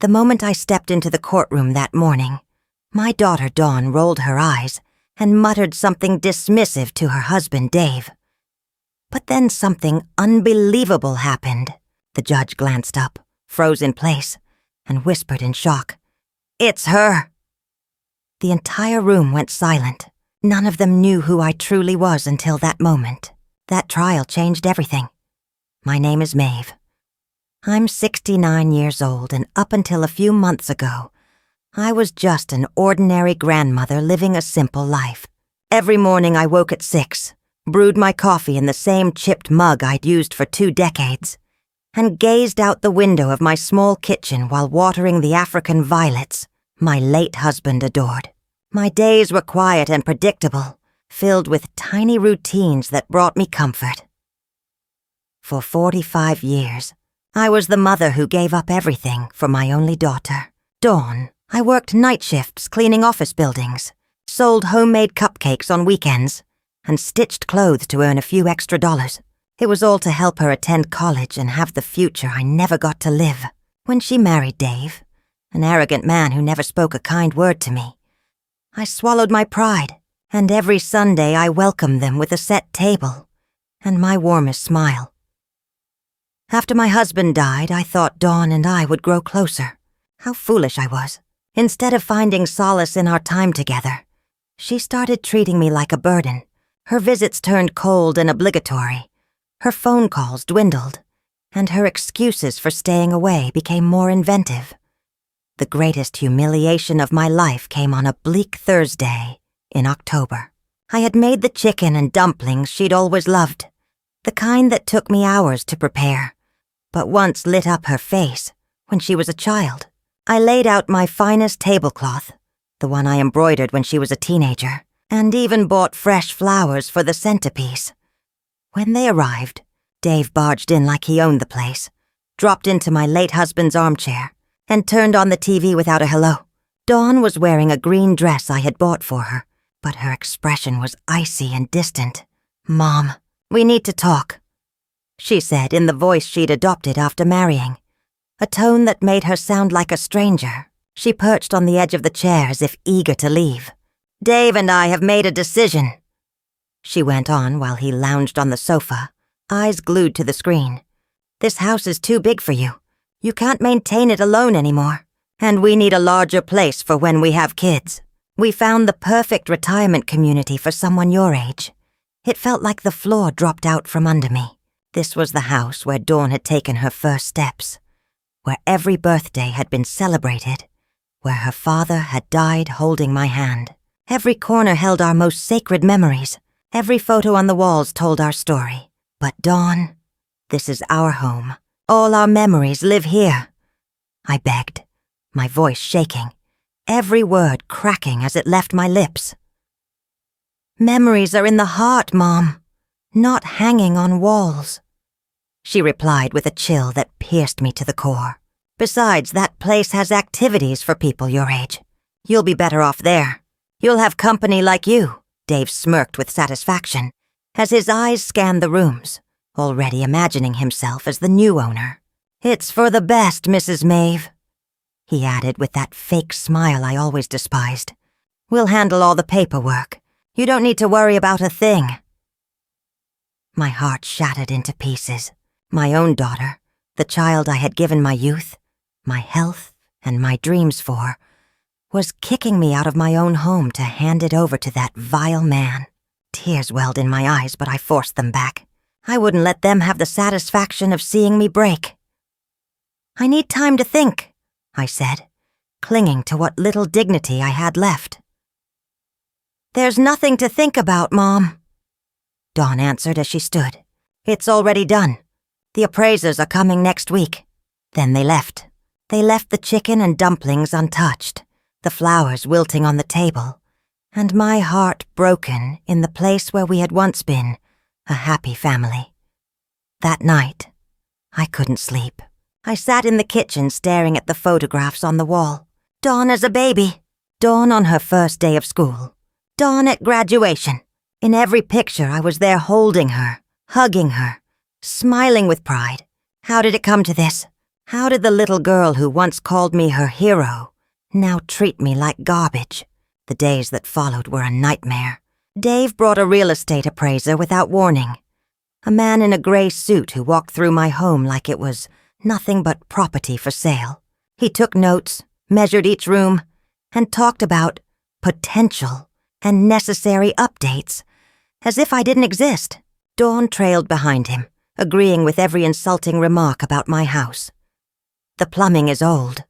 The moment I stepped into the courtroom that morning, my daughter Dawn rolled her eyes and muttered something dismissive to her husband Dave. But then something unbelievable happened. The judge glanced up, froze in place, and whispered in shock, "It's her!" The entire room went silent. None of them knew who I truly was until that moment. That trial changed everything. My name is Maeve. I'm 69 years old, and up until a few months ago, I was just an ordinary grandmother living a simple life. Every morning I woke at 6, brewed my coffee in the same chipped mug I'd used for 2 decades, and gazed out the window of my small kitchen while watering the African violets my late husband adored. My days were quiet and predictable, filled with tiny routines that brought me comfort. For 45 years, I was the mother who gave up everything for my only daughter, Dawn. I worked night shifts cleaning office buildings, sold homemade cupcakes on weekends, and stitched clothes to earn a few extra dollars. It was all to help her attend college and have the future I never got to live. When she married Dave, an arrogant man who never spoke a kind word to me, I swallowed my pride, and every Sunday I welcomed them with a set table and my warmest smile. After my husband died, I thought Dawn and I would grow closer. How foolish I was. Instead of finding solace in our time together, she started treating me like a burden. Her visits turned cold and obligatory. Her phone calls dwindled, and her excuses for staying away became more inventive. The greatest humiliation of my life came on a bleak Thursday in October. I had made the chicken and dumplings she'd always loved, the kind that took me hours to prepare, but once lit up her face when she was a child. I laid out my finest tablecloth, the one I embroidered when she was a teenager, and even bought fresh flowers for the centerpiece. When they arrived, Dave barged in like he owned the place, dropped into my late husband's armchair, and turned on the TV without a hello. Dawn was wearing a green dress I had bought for her, but her expression was icy and distant. "Mom, we need to talk," she said in the voice she'd adopted after marrying, a tone that made her sound like a stranger. She perched on the edge of the chair as if eager to leave. "Dave and I have made a decision," she went on while he lounged on the sofa, eyes glued to the screen. "This house is too big for you. You can't maintain it alone anymore, and we need a larger place for when we have kids. We found the perfect retirement community for someone your age." It felt like the floor dropped out from under me. This was the house where Dawn had taken her first steps, where every birthday had been celebrated, where her father had died holding my hand. Every corner held our most sacred memories. Every photo on the walls told our story. But Dawn, this is our home. All our memories live here. I begged, my voice shaking, every word cracking as it left my lips. "Memories are in the heart, Mom, not hanging on walls," she replied with a chill that pierced me to the core. "Besides, that place has activities for people your age. You'll be better off there. You'll have company like you." Dave smirked with satisfaction as his eyes scanned the rooms, already imagining himself as the new owner. "It's for the best, Mrs. Maeve," he added with that fake smile I always despised. "We'll handle all the paperwork. You don't need to worry about a thing." My heart shattered into pieces. My own daughter, the child I had given my youth, my health, and my dreams for, was kicking me out of my own home to hand it over to that vile man. Tears welled in my eyes, but I forced them back. I wouldn't let them have the satisfaction of seeing me break. "I need time to think," I said, clinging to what little dignity I had left. "There's nothing to think about, Mom," Dawn answered as she stood. "It's already done. The appraisers are coming next week." Then they left. They left the chicken and dumplings untouched, the flowers wilting on the table, and my heart broken in the place where we had once been a happy family. That night, I couldn't sleep. I sat in the kitchen staring at the photographs on the wall. Dawn as a baby, Dawn on her first day of school, Dawn at graduation. In every picture I was there holding her, hugging her, smiling with pride. How did it come to this? How did the little girl who once called me her hero now treat me like garbage? The days that followed were a nightmare. Dave brought a real estate appraiser without warning. A man in a gray suit who walked through my home like it was nothing but property for sale. He took notes, measured each room, and talked about potential and necessary updates, as if I didn't exist. Dawn trailed behind him, agreeing with every insulting remark about my house. "The plumbing is old,"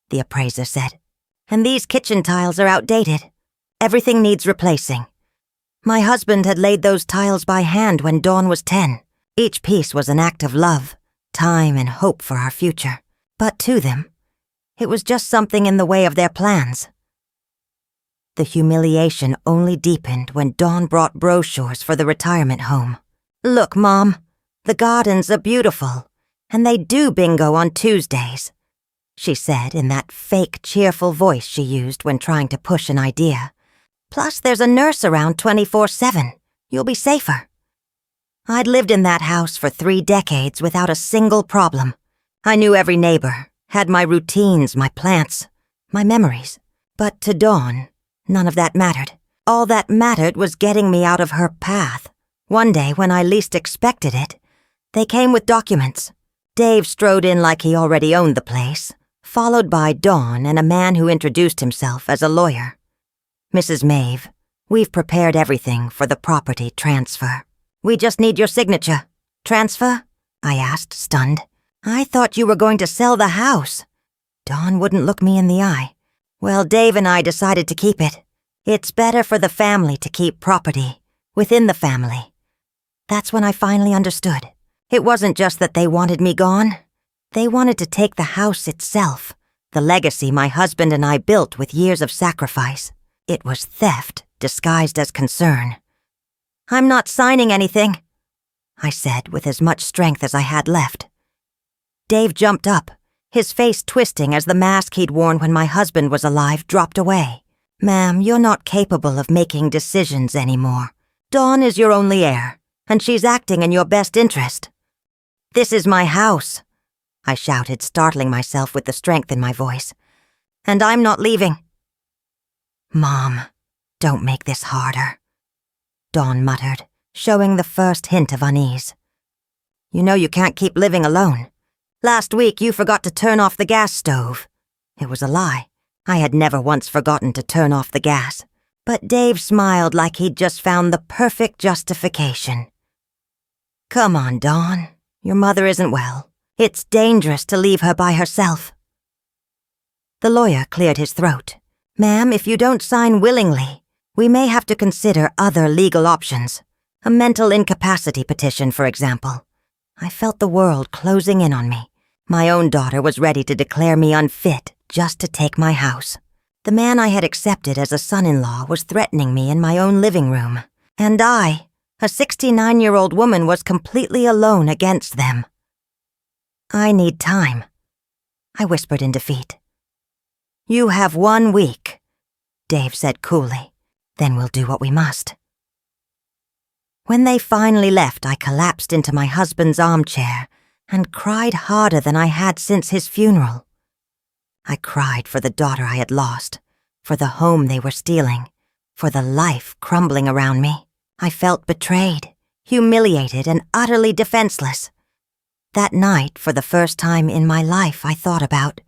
the appraiser said, "and these kitchen tiles are outdated. Everything needs replacing. My husband had laid those tiles by hand when Dawn was 10. Each piece was an act of love, time, and hope for our future. But to them, it was just something in the way of their plans." The humiliation only deepened when Dawn brought brochures for the retirement home. "Look, Mom, the gardens are beautiful, and they do bingo on Tuesdays," she said in that fake, cheerful voice she used when trying to push an idea. "Plus, there's a nurse around 24/7. You'll be safer." I'd lived in that house for 3 decades without a single problem. I knew every neighbor, had my routines, my plants, my memories. But to Dawn, none of that mattered. All that mattered was getting me out of her path. One day, when I least expected it, they came with documents. Dave strode in like he already owned the place, followed by Dawn and a man who introduced himself as a lawyer. "Mrs. Maeve, we've prepared everything for the property transfer. We just need your signature." "Transfer?" I asked, stunned. "I thought you were going to sell the house." Dawn wouldn't look me in the eye. "Well, Dave and I decided to keep it. It's better for the family to keep property, within the family." That's when I finally understood. It wasn't just that they wanted me gone. They wanted to take the house itself, the legacy my husband and I built with years of sacrifice. It was theft disguised as concern. "I'm not signing anything," I said with as much strength as I had left. Dave jumped up, his face twisting as the mask he'd worn when my husband was alive dropped away. "Ma'am, you're not capable of making decisions anymore. Dawn is your only heir, and she's acting in your best interest." "This is my house," I shouted, startling myself with the strength in my voice. "And I'm not leaving." "Mom, don't make this harder," Dawn muttered, showing the first hint of unease. "You know you can't keep living alone. Last week you forgot to turn off the gas stove." It was a lie. I had never once forgotten to turn off the gas. But Dave smiled like he'd just found the perfect justification. "Come on, Dawn. Your mother isn't well. It's dangerous to leave her by herself." The lawyer cleared his throat. "Ma'am, if you don't sign willingly, we may have to consider other legal options. A mental incapacity petition, for example." I felt the world closing in on me. My own daughter was ready to declare me unfit just to take my house. The man I had accepted as a son-in-law was threatening me in my own living room. And I, a 69-year-old woman, was completely alone against them. "I need time," I whispered in defeat. "You have 1 week," Dave said coolly. "Then we'll do what we must." When they finally left, I collapsed into my husband's armchair and cried harder than I had since his funeral. I cried for the daughter I had lost, for the home they were stealing, for the life crumbling around me. I felt betrayed, humiliated, and utterly defenseless. That night, for the first time in my life, I thought about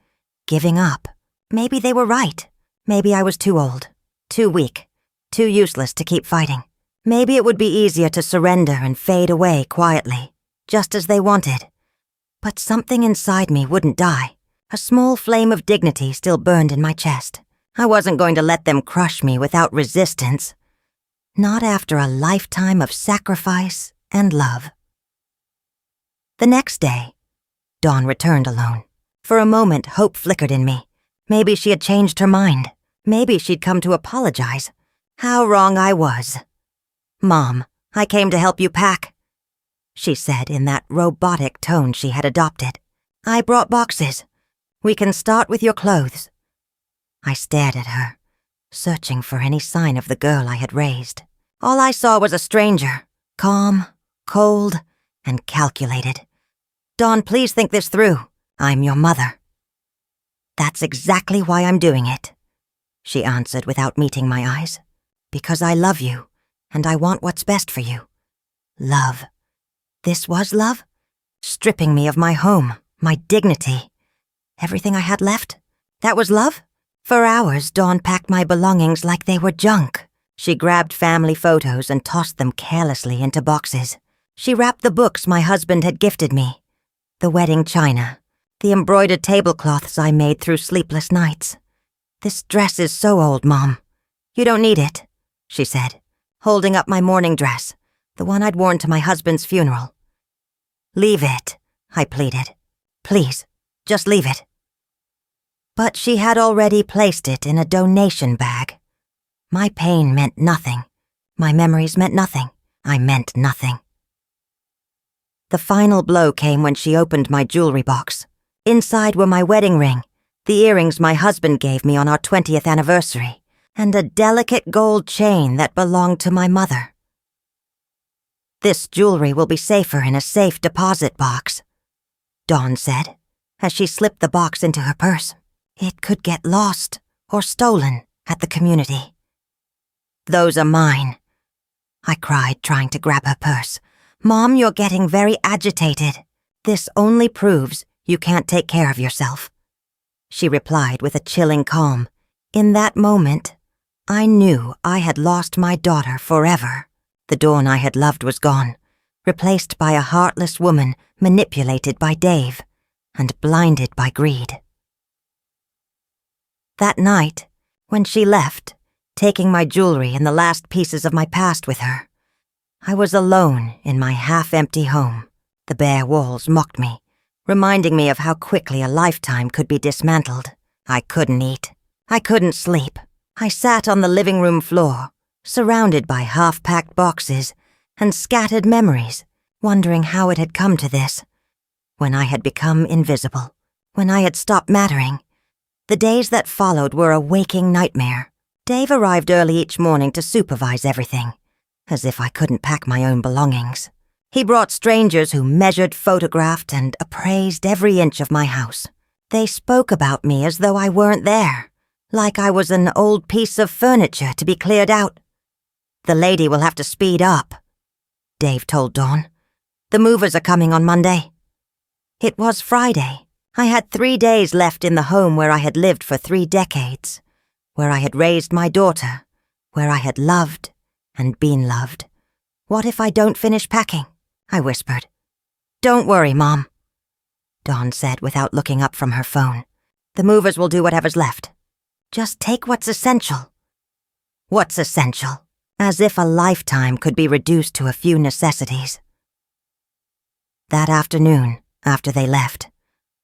giving up. Maybe they were right. Maybe I was too old, too weak, too useless to keep fighting. Maybe it would be easier to surrender and fade away quietly, just as they wanted. But something inside me wouldn't die. A small flame of dignity still burned in my chest. I wasn't going to let them crush me without resistance. Not after a lifetime of sacrifice and love. The next day, Dawn returned alone. For a moment, hope flickered in me. Maybe she had changed her mind. Maybe she'd come to apologize. How wrong I was. "Mom, I came to help you pack," she said in that robotic tone she had adopted. "I brought boxes. We can start with your clothes." I stared at her, searching for any sign of the girl I had raised. All I saw was a stranger, calm, cold, and calculated. "Dawn, please think this through. I'm your mother." "That's exactly why I'm doing it," she answered without meeting my eyes. "Because I love you, and I want what's best for you." Love. This was love? Stripping me of my home, my dignity. Everything I had left? That was love? For hours, Dawn packed my belongings like they were junk. She grabbed family photos and tossed them carelessly into boxes. She wrapped the books my husband had gifted me. The wedding china. The embroidered tablecloths I made through sleepless nights. "This dress is so old, Mom. You don't need it," she said, holding up my mourning dress, the one I'd worn to my husband's funeral. "Leave it," I pleaded. "Please, just leave it." But she had already placed it in a donation bag. My pain meant nothing. My memories meant nothing. I meant nothing. The final blow came when she opened my jewelry box. Inside were my wedding ring, the earrings my husband gave me on our 20th anniversary, and a delicate gold chain that belonged to my mother. "This jewelry will be safer in a safe deposit box," Dawn said, as she slipped the box into her purse. "It could get lost or stolen at the community." "Those are mine," I cried, trying to grab her purse. "Mom, you're getting very agitated. This only proves you can't take care of yourself," she replied with a chilling calm. In that moment, I knew I had lost my daughter forever. The Dawn I had loved was gone, replaced by a heartless woman manipulated by Dave and blinded by greed. That night, when she left, taking my jewelry and the last pieces of my past with her, I was alone in my half-empty home. The bare walls mocked me, reminding me of how quickly a lifetime could be dismantled. I couldn't eat. I couldn't sleep. I sat on the living room floor, surrounded by half-packed boxes and scattered memories, wondering how it had come to this. When I had become invisible, when I had stopped mattering. The days that followed were a waking nightmare. Dave arrived early each morning to supervise everything, as if I couldn't pack my own belongings. He brought strangers who measured, photographed, and appraised every inch of my house. They spoke about me as though I weren't there, like I was an old piece of furniture to be cleared out. "The lady will have to speed up," Dave told Dawn. "The movers are coming on Monday." It was Friday. I had 3 days left in the home where I had lived for 3 decades, where I had raised my daughter, where I had loved and been loved. "What if I don't finish packing?" I whispered. "Don't worry, Mom," Dawn said without looking up from her phone. "The movers will do whatever's left. Just take what's essential." What's essential? As if a lifetime could be reduced to a few necessities. That afternoon, after they left,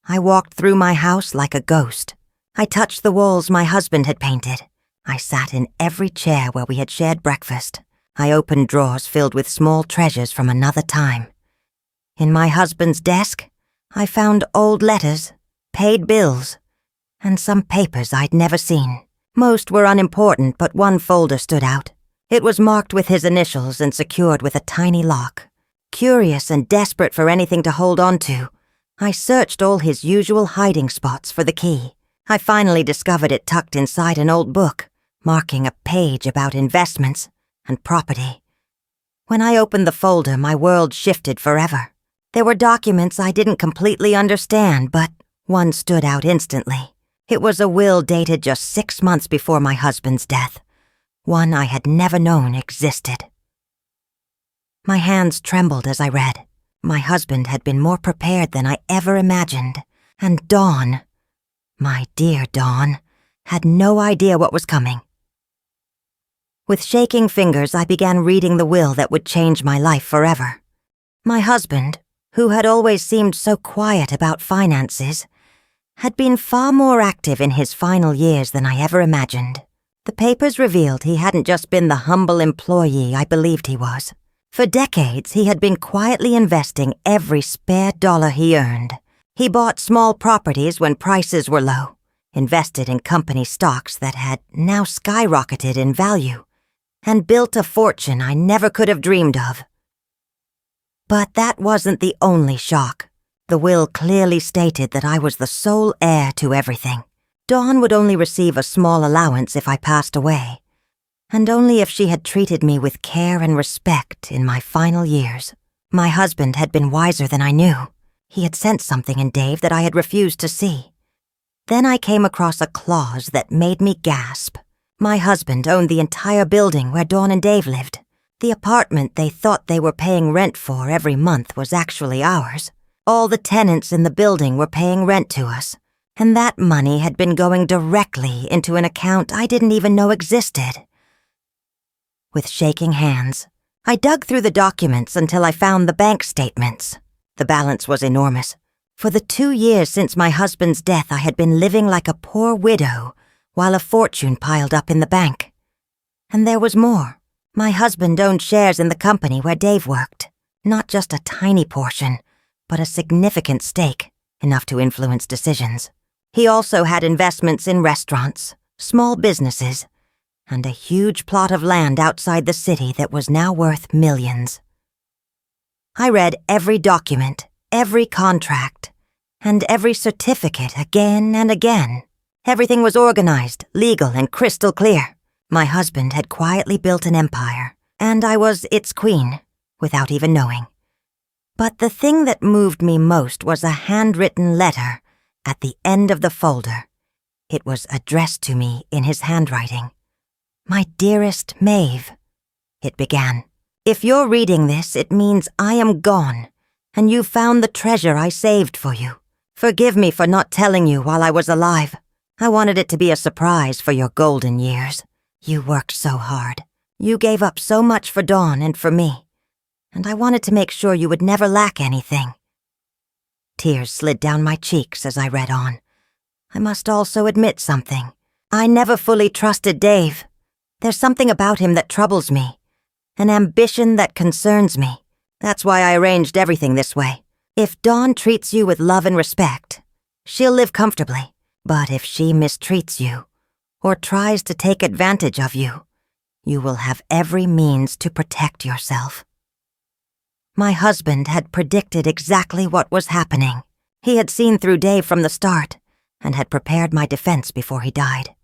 I walked through my house like a ghost. I touched the walls my husband had painted. I sat in every chair where we had shared breakfast. I opened drawers filled with small treasures from another time. In my husband's desk, I found old letters, paid bills, and some papers I'd never seen. Most were unimportant, but one folder stood out. It was marked with his initials and secured with a tiny lock. Curious and desperate for anything to hold on to, I searched all his usual hiding spots for the key. I finally discovered it tucked inside an old book, marking a page about investments and property. When I opened the folder, my world shifted forever. There were documents I didn't completely understand, but one stood out instantly. It was a will dated just 6 months before my husband's death, one I had never known existed. My hands trembled as I read. My husband had been more prepared than I ever imagined, and Dawn, my dear Dawn, had no idea what was coming. With shaking fingers, I began reading the will that would change my life forever. My husband, who had always seemed so quiet about finances, had been far more active in his final years than I ever imagined. The papers revealed he hadn't just been the humble employee I believed he was. For decades, he had been quietly investing every spare dollar he earned. He bought small properties when prices were low, invested in company stocks that had now skyrocketed in value, and built a fortune I never could have dreamed of. But that wasn't the only shock. The will clearly stated that I was the sole heir to everything. Dawn would only receive a small allowance if I passed away, and only if she had treated me with care and respect in my final years. My husband had been wiser than I knew. He had sensed something in Dave that I had refused to see. Then I came across a clause that made me gasp. My husband owned the entire building where Dawn and Dave lived. The apartment they thought they were paying rent for every month was actually ours. All the tenants in the building were paying rent to us, and that money had been going directly into an account I didn't even know existed. With shaking hands, I dug through the documents until I found the bank statements. The balance was enormous. For the 2 years since my husband's death, I had been living like a poor widow while a fortune piled up in the bank. And there was more. My husband owned shares in the company where Dave worked. Not just a tiny portion, but a significant stake, enough to influence decisions. He also had investments in restaurants, small businesses, and a huge plot of land outside the city that was now worth millions. I read every document, every contract, and every certificate again and again. Everything was organized, legal, and crystal clear. My husband had quietly built an empire, and I was its queen, without even knowing. But the thing that moved me most was a handwritten letter at the end of the folder. It was addressed to me in his handwriting. "My dearest Maeve," it began. "If you're reading this, it means I am gone, and you found the treasure I saved for you. Forgive me for not telling you while I was alive. I wanted it to be a surprise for your golden years. You worked so hard. You gave up so much for Dawn and for me, and I wanted to make sure you would never lack anything." Tears slid down my cheeks as I read on. I must also admit something. I never fully trusted Dave. There's something about him that troubles me, an ambition that concerns me. That's why I arranged everything this way. If Dawn treats you with love and respect, she'll live comfortably. But if she mistreats you, or tries to take advantage of you, you will have every means to protect yourself. My husband had predicted exactly what was happening. He had seen through Dave from the start, and had prepared my defense before he died.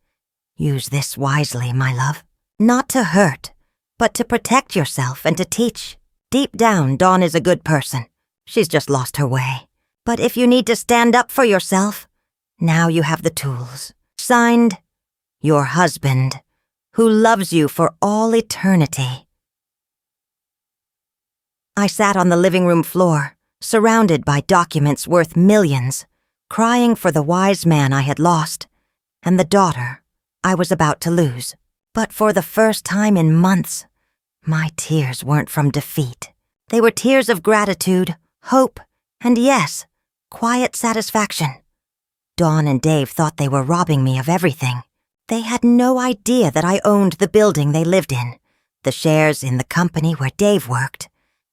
Use this wisely, my love. Not to hurt, but to protect yourself and to teach. Deep down, Dawn is a good person. She's just lost her way. But if you need to stand up for yourself, now you have the tools. Signed, your husband, who loves you for all eternity. I sat on the living room floor, surrounded by documents worth millions, crying for the wise man I had lost, and the daughter I was about to lose. But for the first time in months, my tears weren't from defeat. They were tears of gratitude, hope, and yes, quiet satisfaction. Dawn and Dave thought they were robbing me of everything. They had no idea that I owned the building they lived in, the shares in the company where Dave worked,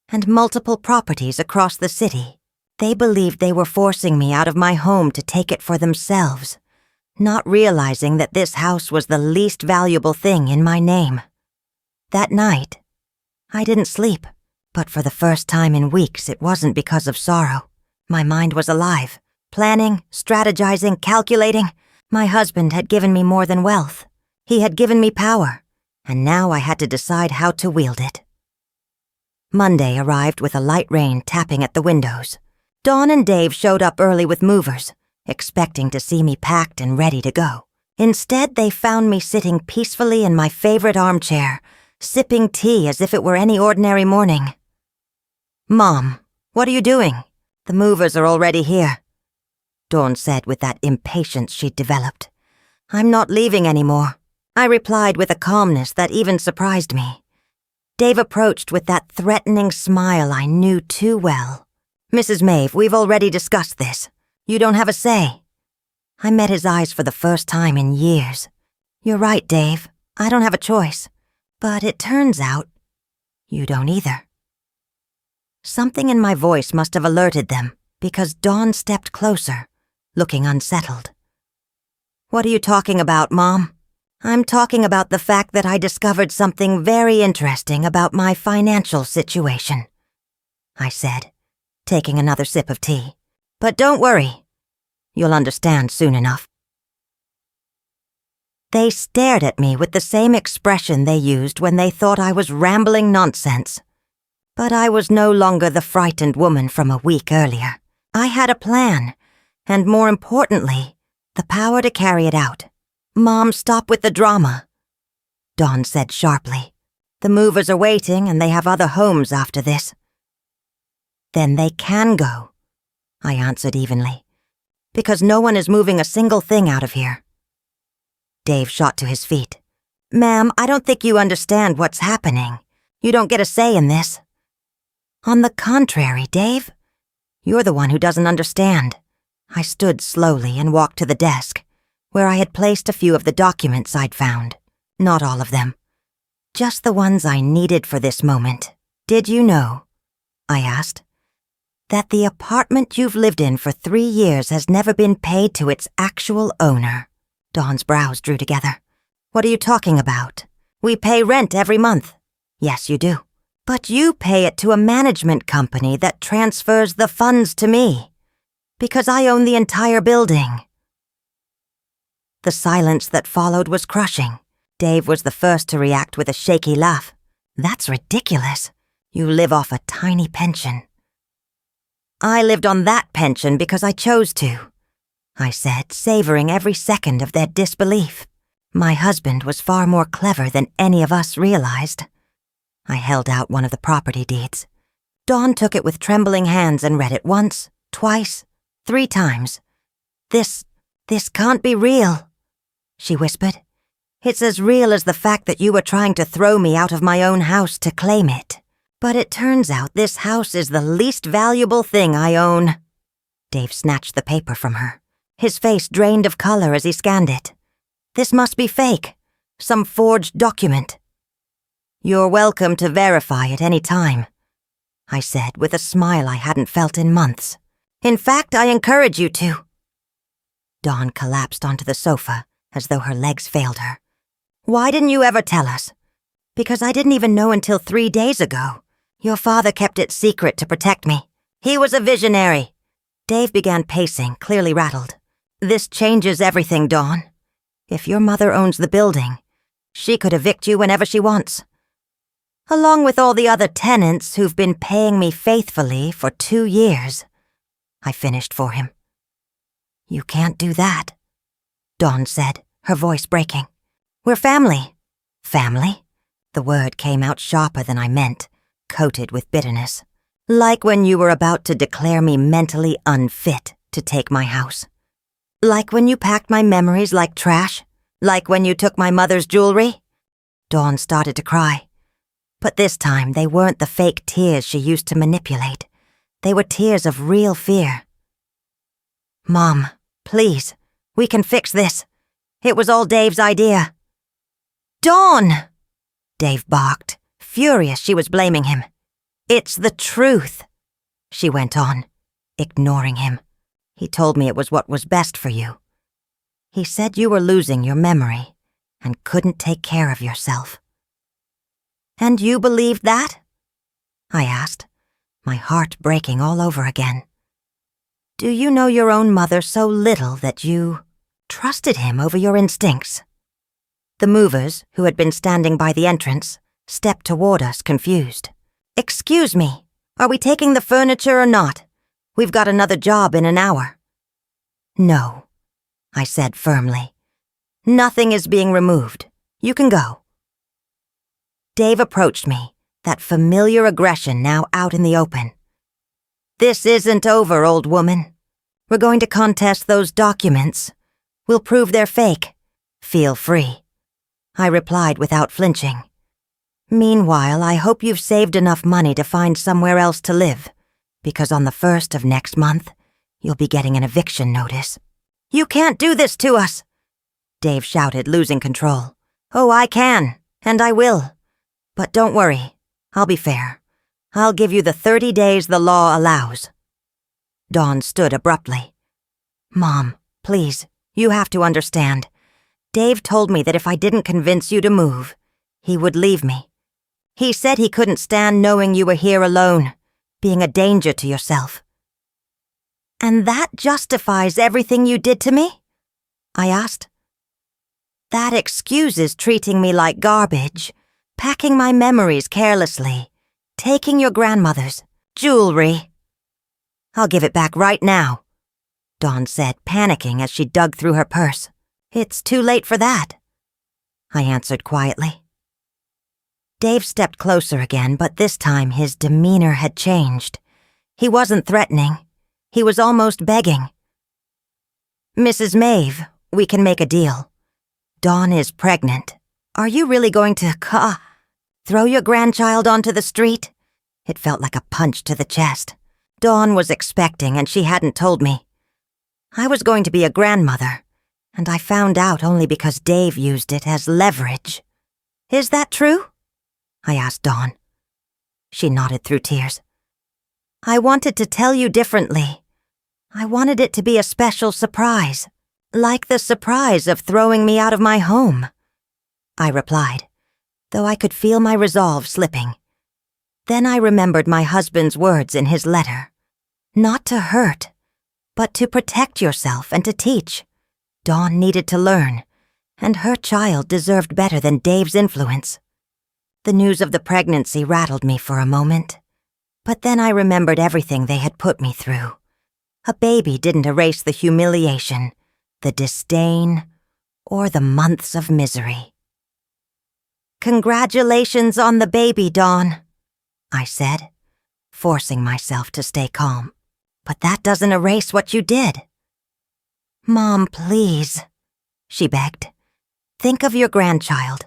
and multiple properties across the city. They believed they were forcing me out of my home to take it for themselves, not realizing that this house was the least valuable thing in my name. That night, I didn't sleep, but for the first time in weeks it wasn't because of sorrow. My mind was alive, planning, strategizing, calculating. My husband had given me more than wealth. He had given me power, and now I had to decide how to wield it. Monday arrived with a light rain tapping at the windows. Dawn and Dave showed up early with movers, expecting to see me packed and ready to go. Instead, they found me sitting peacefully in my favorite armchair, sipping tea as if it were any ordinary morning. "Mom, what are you doing? The movers are already here," Dawn said with that impatience she'd developed. "I'm not leaving anymore," I replied with a calmness that even surprised me. Dave approached with that threatening smile I knew too well. "Mrs. Maeve, we've already discussed this. You don't have a say." I met his eyes for the first time in years. "You're right, Dave. I don't have a choice. But it turns out, you don't either." Something in my voice must have alerted them, because Dawn stepped closer, looking unsettled. "What are you talking about, Mom?" "I'm talking about the fact that I discovered something very interesting about my financial situation," I said, taking another sip of tea. But don't worry. You'll understand soon enough." They stared at me with the same expression they used when they thought I was rambling nonsense. But I was no longer the frightened woman from a week earlier. I had a plan, and more importantly, the power to carry it out. "Mom, stop with the drama," Dawn said sharply. "The movers are waiting and they have other homes after this." "Then they can go," I answered evenly, "because no one is moving a single thing out of here." Dave shot to his feet. "Ma'am, I don't think you understand what's happening. You don't get a say in this." "On the contrary, Dave. You're the one who doesn't understand." I stood slowly and walked to the desk, where I had placed a few of the documents I'd found. Not all of them. Just the ones I needed for this moment. "Did you know," I asked, "that the apartment you've lived in for 3 years has never been paid to its actual owner?" Dawn's brows drew together. "What are you talking about? We pay rent every month." "Yes, you do. But you pay it to a management company that transfers the funds to me, because I own the entire building." The silence that followed was crushing. Dave was the first to react with a shaky laugh. "That's ridiculous. You live off a tiny pension." "I lived on that pension because I chose to," I said, savoring every second of their disbelief. My husband was far more clever than any of us realized. I held out one of the property deeds. Dawn took it with trembling hands and read it once, twice, 3 times. This can't be real," she whispered. "It's as real as the fact that you were trying to throw me out of my own house to claim it. But it turns out this house is the least valuable thing I own." Dave snatched the paper from her. His face drained of color as he scanned it. "This must be fake. Some forged document." "You're welcome to verify at any time," I said with a smile I hadn't felt in months. "In fact, I encourage you to." Dawn collapsed onto the sofa as though her legs failed her. "Why didn't you ever tell us?" "Because I didn't even know until 3 days ago. Your father kept it secret to protect me. He was a visionary." Dave began pacing, clearly rattled. "This changes everything, Dawn. If your mother owns the building, she could evict you whenever she wants. Along with all the other tenants who've been paying me faithfully for 2 years. I finished for him. "You can't do that," Dawn said, her voice breaking. "We're family." "Family?" The word came out sharper than I meant, coated with bitterness. "Like when you were about to declare me mentally unfit to take my house. Like when you packed my memories like trash? Like when you took my mother's jewelry?" Dawn started to cry. But this time they weren't the fake tears she used to manipulate. They were tears of real fear. "Mom, please, we can fix this. It was all Dave's idea." "Dawn!" Dave barked, furious she was blaming him. "It's the truth," she went on, ignoring him. "He told me it was what was best for you. He said you were losing your memory and couldn't take care of yourself." "And you believed that?" I asked, my heart breaking all over again. "Do you know your own mother so little that you trusted him over your instincts?" The movers, who had been standing by the entrance, stepped toward us, confused. "Excuse me, are we taking the furniture or not? We've got another job in an hour." "No," I said firmly. "Nothing is being removed. You can go." Dave approached me, that familiar aggression now out in the open. "This isn't over, old woman. We're going to contest those documents. We'll prove they're fake. Feel free," I replied without flinching. "Meanwhile, I hope you've saved enough money to find somewhere else to live, because on the 1st of next month, you'll be getting an eviction notice." "You can't do this to us!" Dave shouted, losing control. "Oh, I can, and I will. But don't worry, I'll be fair. I'll give you the 30 days the law allows." Dawn stood abruptly. "Mom, please, you have to understand. Dave told me that if I didn't convince you to move, he would leave me. He said he couldn't stand knowing you were here alone, being a danger to yourself." And that justifies everything you did to me? I asked. That excuses treating me like garbage, packing my memories carelessly, taking your grandmother's jewelry. I'll give it back right now, Dawn said, panicking as she dug through her purse. It's too late for that, I answered quietly. Dave stepped closer again, but this time his demeanor had changed. He wasn't threatening. He was almost begging. Mrs. Maeve, we can make a deal. Dawn is pregnant. Are you really going to throw your grandchild onto the street? It felt like a punch to the chest. Dawn was expecting and she hadn't told me. I was going to be a grandmother, and I found out only because Dave used it as leverage. Is that true? I asked Dawn. She nodded through tears. I wanted to tell you differently. I wanted it to be a special surprise, like the surprise of throwing me out of my home, I replied, though I could feel my resolve slipping. Then I remembered my husband's words in his letter. Not to hurt, but to protect yourself and to teach. Dawn needed to learn, and her child deserved better than Dave's influence. The news of the pregnancy rattled me for a moment, but then I remembered everything they had put me through. A baby didn't erase the humiliation, the disdain, or the months of misery. Congratulations on the baby, Dawn, I said, forcing myself to stay calm. But that doesn't erase what you did. Mom, please, she begged. Think of your grandchild.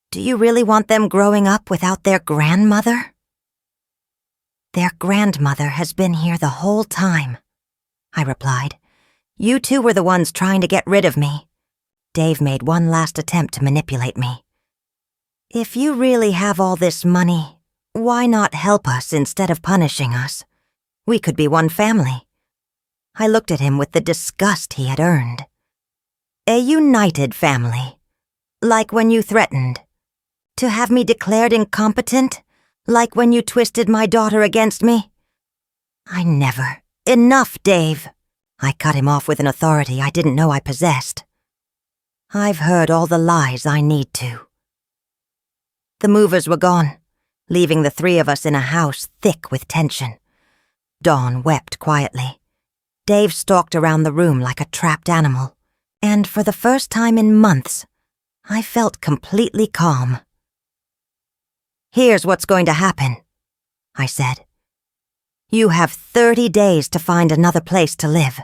Do you really want them growing up without their grandmother? Their grandmother has been here the whole time, I replied. You two were the ones trying to get rid of me. Dave made one last attempt to manipulate me. If you really have all this money, why not help us instead of punishing us? We could be one family. I looked at him with the disgust he had earned. A united family, like when you threatened. To have me declared incompetent, like when you twisted my daughter against me? I never. Enough, Dave. I cut him off with an authority I didn't know I possessed. I've heard all the lies I need to. The movers were gone, leaving the three of us in a house thick with tension. Dawn wept quietly. Dave stalked around the room like a trapped animal, and for the first time in months, I felt completely calm. Here's what's going to happen, I said. You have 30 days to find another place to live.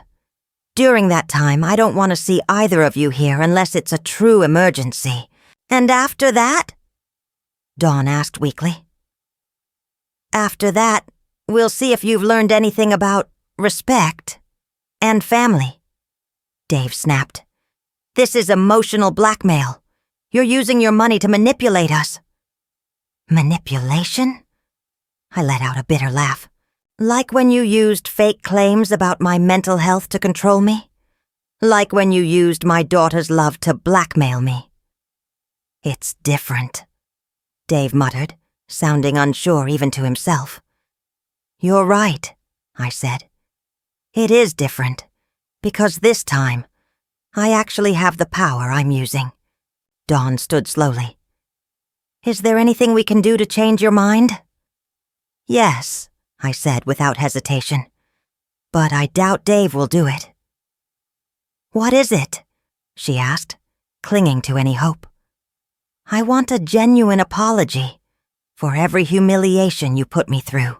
During that time, I don't want to see either of you here unless it's a true emergency. And after that? Dawn asked weakly. After that, we'll see if you've learned anything about respect and family, Dave snapped. This is emotional blackmail. You're using your money to manipulate us. Manipulation? I let out a bitter laugh. Like when you used fake claims about my mental health to control me? Like when you used my daughter's love to blackmail me? It's different, Dave muttered, sounding unsure even to himself. You're right, I said. It is different, because this time, I actually have the power I'm using. Dawn stood slowly. Is there anything we can do to change your mind? Yes, I said without hesitation. But I doubt Dave will do it. What is it? She asked, clinging to any hope. I want a genuine apology for every humiliation you put me through.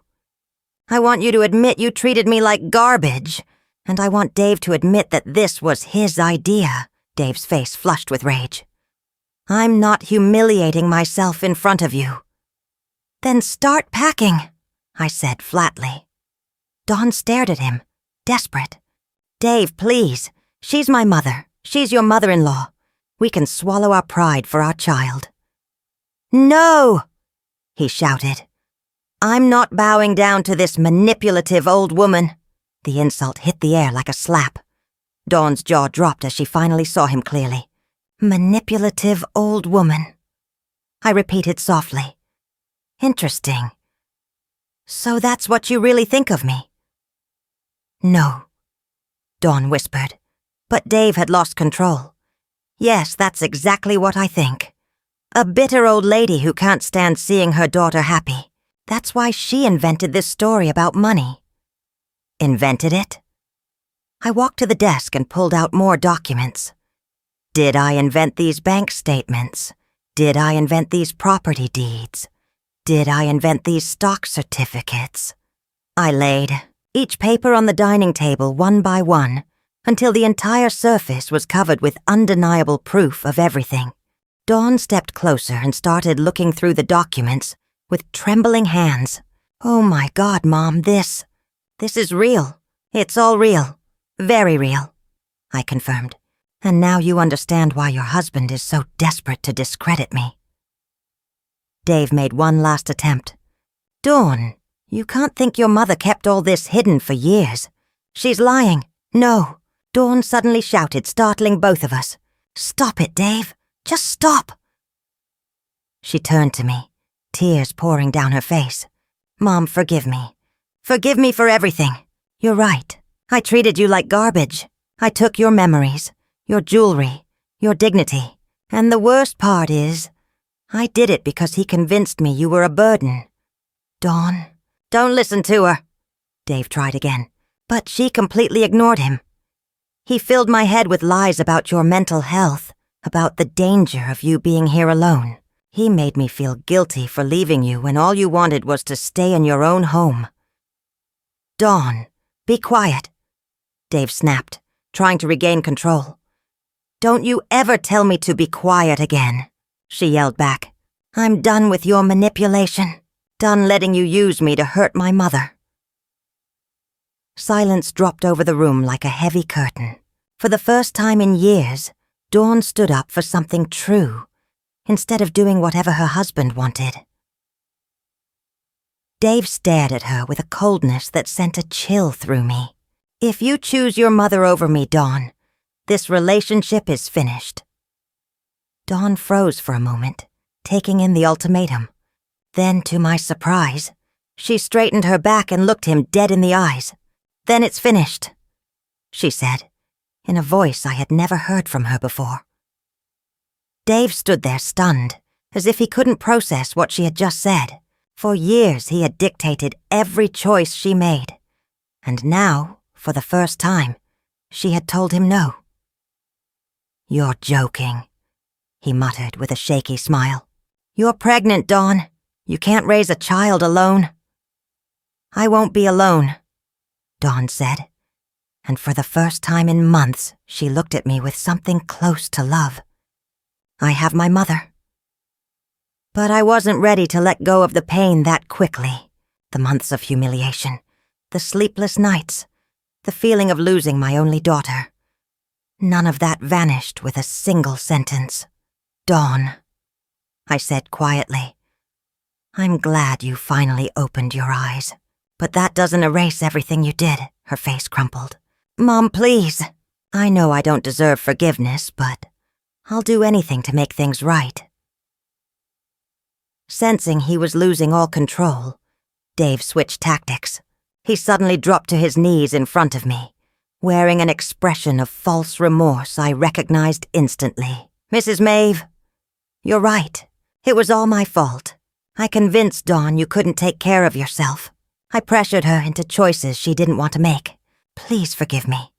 I want you to admit you treated me like garbage, and I want Dave to admit that this was his idea. Dave's face flushed with rage. I'm not humiliating myself in front of you. Then start packing, I said flatly. Dawn stared at him, desperate. Dave, please. She's my mother. She's your mother-in-law. We can swallow our pride for our child. No, he shouted. I'm not bowing down to this manipulative old woman. The insult hit the air like a slap. Dawn's jaw dropped as she finally saw him clearly. Manipulative old woman. I repeated softly. Interesting. So that's what you really think of me? No, Dawn whispered, but Dave had lost control. Yes, that's exactly what I think. A bitter old lady who can't stand seeing her daughter happy. That's why she invented this story about money. Invented it? I walked to the desk and pulled out more documents. Did I invent these bank statements? Did I invent these property deeds? Did I invent these stock certificates? I laid each paper on the dining table one by one until the entire surface was covered with undeniable proof of everything. Dawn stepped closer and started looking through the documents with trembling hands. Oh my God, Mom, this is real. It's all real. Very real, I confirmed. And now you understand why your husband is so desperate to discredit me. Dave made one last attempt. Dawn, you can't think your mother kept all this hidden for years. She's lying. No, Dawn suddenly shouted, startling both of us. Stop it, Dave. Just stop. She turned to me, tears pouring down her face. Mom, forgive me. Forgive me for everything. You're right. I treated you like garbage. I took your memories, your jewelry, your dignity. And the worst part is, I did it because he convinced me you were a burden. Dawn, don't listen to her. Dave tried again, but she completely ignored him. He filled my head with lies about your mental health, about the danger of you being here alone. He made me feel guilty for leaving you when all you wanted was to stay in your own home. Dawn, be quiet, Dave snapped, trying to regain control. Don't you ever tell me to be quiet again, she yelled back. I'm done with your manipulation, done letting you use me to hurt my mother. Silence dropped over the room like a heavy curtain. For the first time in years, Dawn stood up for something true, instead of doing whatever her husband wanted. Dave stared at her with a coldness that sent a chill through me. If you choose your mother over me, Dawn, this relationship is finished. Dawn froze for a moment, taking in the ultimatum. Then, to my surprise, she straightened her back and looked him dead in the eyes. Then it's finished, she said, in a voice I had never heard from her before. Dave stood there stunned, as if he couldn't process what she had just said. For years he had dictated every choice she made, and now, for the first time, she had told him no. You're joking, he muttered with a shaky smile. You're pregnant, Dawn. You can't raise a child alone. I won't be alone, Dawn said, and for the first time in months, she looked at me with something close to love. I have my mother. But I wasn't ready to let go of the pain that quickly. The months of humiliation, the sleepless nights, the feeling of losing my only daughter. None of that vanished with a single sentence. Dawn, I said quietly. I'm glad you finally opened your eyes. But that doesn't erase everything you did, her face crumpled. Mom, please. I know I don't deserve forgiveness, but I'll do anything to make things right. Sensing he was losing all control, Dave switched tactics. He suddenly dropped to his knees in front of me, wearing an expression of false remorse I recognized instantly. Mrs. Maeve, you're right. It was all my fault. I convinced Dawn you couldn't take care of yourself. I pressured her into choices she didn't want to make. Please forgive me.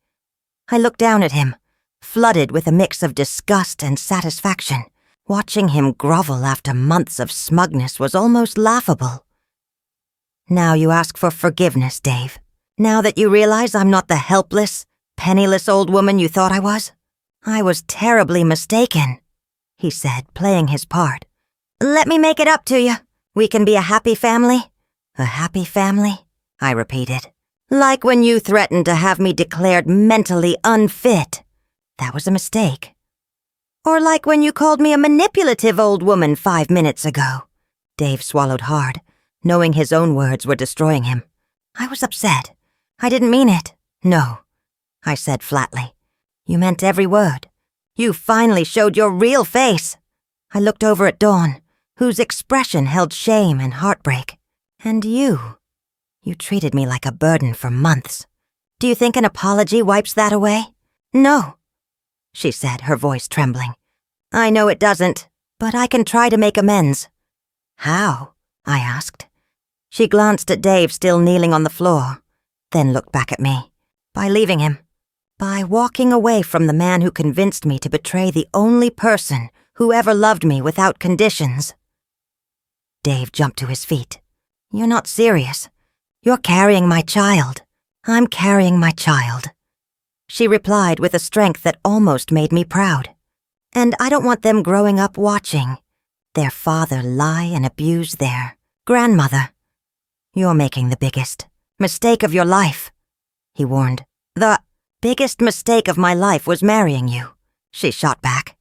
I looked down at him, flooded with a mix of disgust and satisfaction. Watching him grovel after months of smugness was almost laughable. Now you ask for forgiveness, Dave. Now that you realize I'm not the helpless, penniless old woman you thought I was? I was terribly mistaken, he said, playing his part. Let me make it up to you. We can be a happy family. A happy family, I repeated. Like when you threatened to have me declared mentally unfit. That was a mistake. Or like when you called me a manipulative old woman 5 minutes ago. Dave swallowed hard, knowing his own words were destroying him. I was upset. I didn't mean it. No, I said flatly. You meant every word. You finally showed your real face. I looked over at Dawn, whose expression held shame and heartbreak. And you treated me like a burden for months. Do you think an apology wipes that away? No, she said, her voice trembling. I know it doesn't, but I can try to make amends. How? I asked. She glanced at Dave still kneeling on the floor, then looked back at me. By leaving him. By walking away from the man who convinced me to betray the only person who ever loved me without conditions. Dave jumped to his feet. You're not serious. You're carrying my child. I'm carrying my child. She replied with a strength that almost made me proud. And I don't want them growing up watching their father lie and abuse their grandmother. You're making the biggest mistake of your life, he warned. The biggest mistake of my life was marrying you, she shot back.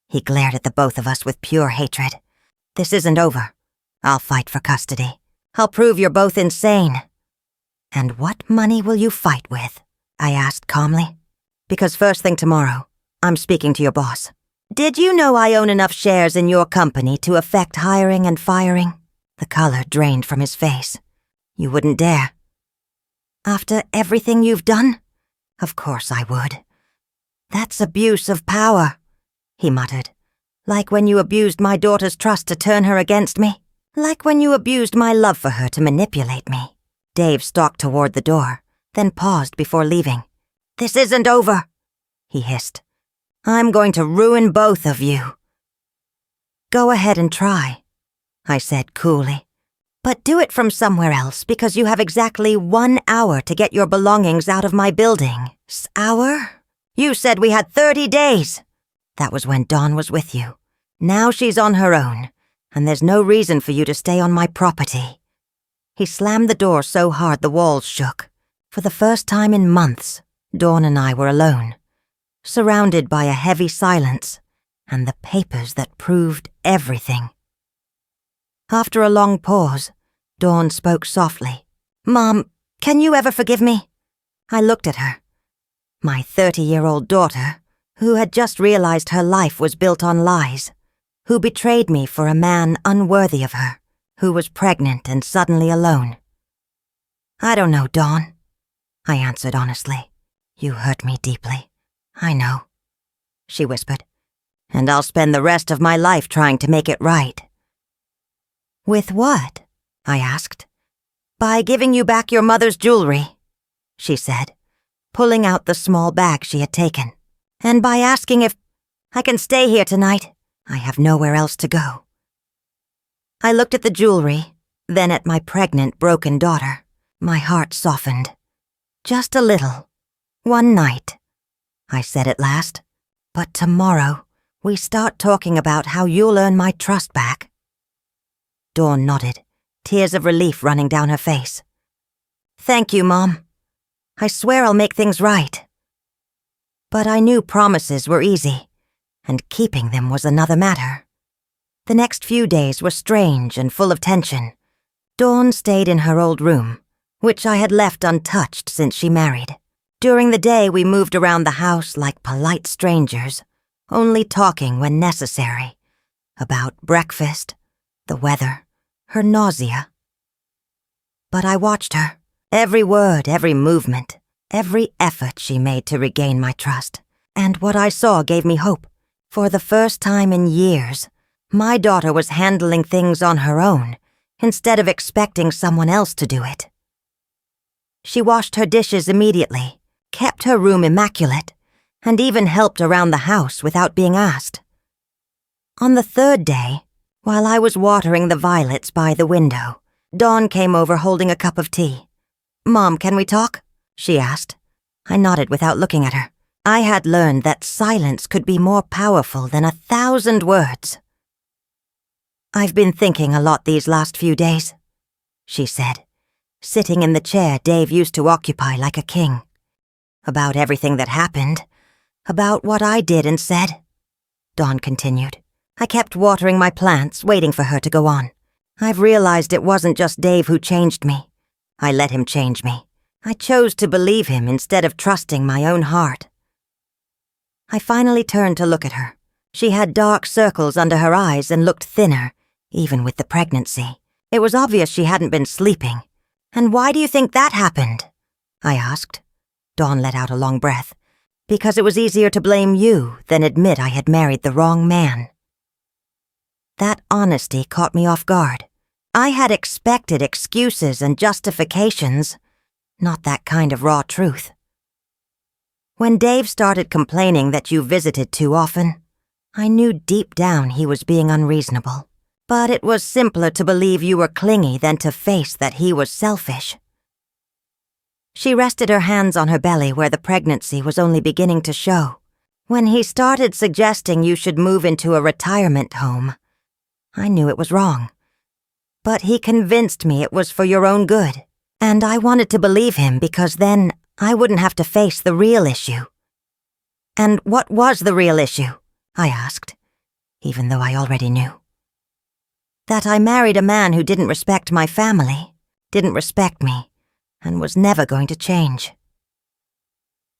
He glared at the both of us with pure hatred. This isn't over. I'll fight for custody. I'll prove you're both insane. And what money will you fight with? I asked calmly. Because first thing tomorrow, I'm speaking to your boss. Did you know I own enough shares in your company to affect hiring and firing? The color drained from his face. You wouldn't dare. After everything you've done? Of course I would. That's abuse of power, he muttered. Like when you abused my daughter's trust to turn her against me. Like when you abused my love for her to manipulate me. Dave stalked toward the door, then paused before leaving. This isn't over, he hissed. I'm going to ruin both of you. Go ahead and try, I said coolly. But do it from somewhere else because you have exactly 1 hour to get your belongings out of my building. Hour? You said we had 30 days. That was when Dawn was with you. Now she's on her own, and there's no reason for you to stay on my property. He slammed the door so hard the walls shook. For the first time in months, Dawn and I were alone, surrounded by a heavy silence and the papers that proved everything. After a long pause, Dawn spoke softly. Mom, can you ever forgive me? I looked at her. My 30-year-old daughter, who had just realized her life was built on lies, who betrayed me for a man unworthy of her, who was pregnant and suddenly alone. I don't know, Dawn, I answered honestly. You hurt me deeply. I know, she whispered, and I'll spend the rest of my life trying to make it right. With what? I asked. By giving you back your mother's jewelry, she said, pulling out the small bag she had taken, and by asking if I can stay here tonight. I have nowhere else to go. I looked at the jewelry, then at my pregnant, broken daughter. My heart softened. Just a little. One night, I said at last. But tomorrow, we start talking about how you'll earn my trust back. Dawn nodded, tears of relief running down her face. Thank you, Mom. I swear I'll make things right. But I knew promises were easy, and keeping them was another matter. The next few days were strange and full of tension. Dawn stayed in her old room, which I had left untouched since she married. During the day, we moved around the house like polite strangers, only talking when necessary, about breakfast, the weather, her nausea. But I watched her, every word, every movement, every effort she made to regain my trust, and what I saw gave me hope. For the first time in years, my daughter was handling things on her own, instead of expecting someone else to do it. She washed her dishes immediately, kept her room immaculate, and even helped around the house without being asked. On the third day, while I was watering the violets by the window, Dawn came over holding a cup of tea. Mom, can we talk? She asked. I nodded without looking at her. I had learned that silence could be more powerful than 1,000 words. I've been thinking a lot these last few days, she said, sitting in the chair Dave used to occupy like a king. About everything that happened, about what I did and said. Dawn continued. I kept watering my plants, waiting for her to go on. I've realized it wasn't just Dave who changed me. I let him change me. I chose to believe him instead of trusting my own heart. I finally turned to look at her. She had dark circles under her eyes and looked thinner, even with the pregnancy. It was obvious she hadn't been sleeping. And why do you think that happened? I asked. Dawn let out a long breath, because it was easier to blame you than admit I had married the wrong man. That honesty caught me off guard. I had expected excuses and justifications, not that kind of raw truth. When Dave started complaining that you visited too often, I knew deep down he was being unreasonable. But it was simpler to believe you were clingy than to face that he was selfish. She rested her hands on her belly where the pregnancy was only beginning to show. When he started suggesting you should move into a retirement home, I knew it was wrong. But he convinced me it was for your own good, and I wanted to believe him because then I wouldn't have to face the real issue. And what was the real issue? I asked, even though I already knew. That I married a man who didn't respect my family, didn't respect me, and was never going to change.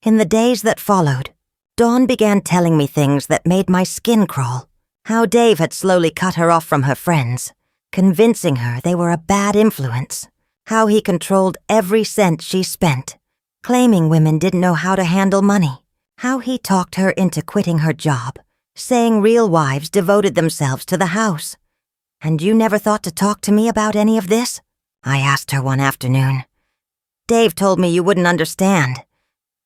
In the days that followed, Dawn began telling me things that made my skin crawl. How Dave had slowly cut her off from her friends, convincing her they were a bad influence. How he controlled every cent she spent, claiming women didn't know how to handle money. How he talked her into quitting her job, saying real wives devoted themselves to the house. And you never thought to talk to me about any of this? I asked her one afternoon. Dave told me you wouldn't understand,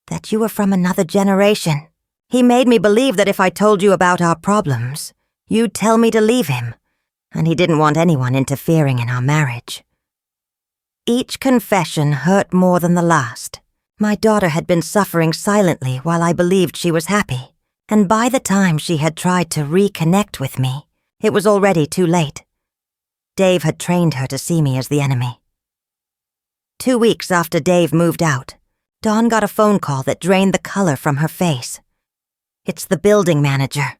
that you were from another generation. He made me believe that if I told you about our problems, you'd tell me to leave him, and he didn't want anyone interfering in our marriage. Each confession hurt more than the last. My daughter had been suffering silently while I believed she was happy, and by the time she had tried to reconnect with me, it was already too late. Dave had trained her to see me as the enemy. 2 weeks after Dave moved out, Dawn got a phone call that drained the color from her face. "It's the building manager,"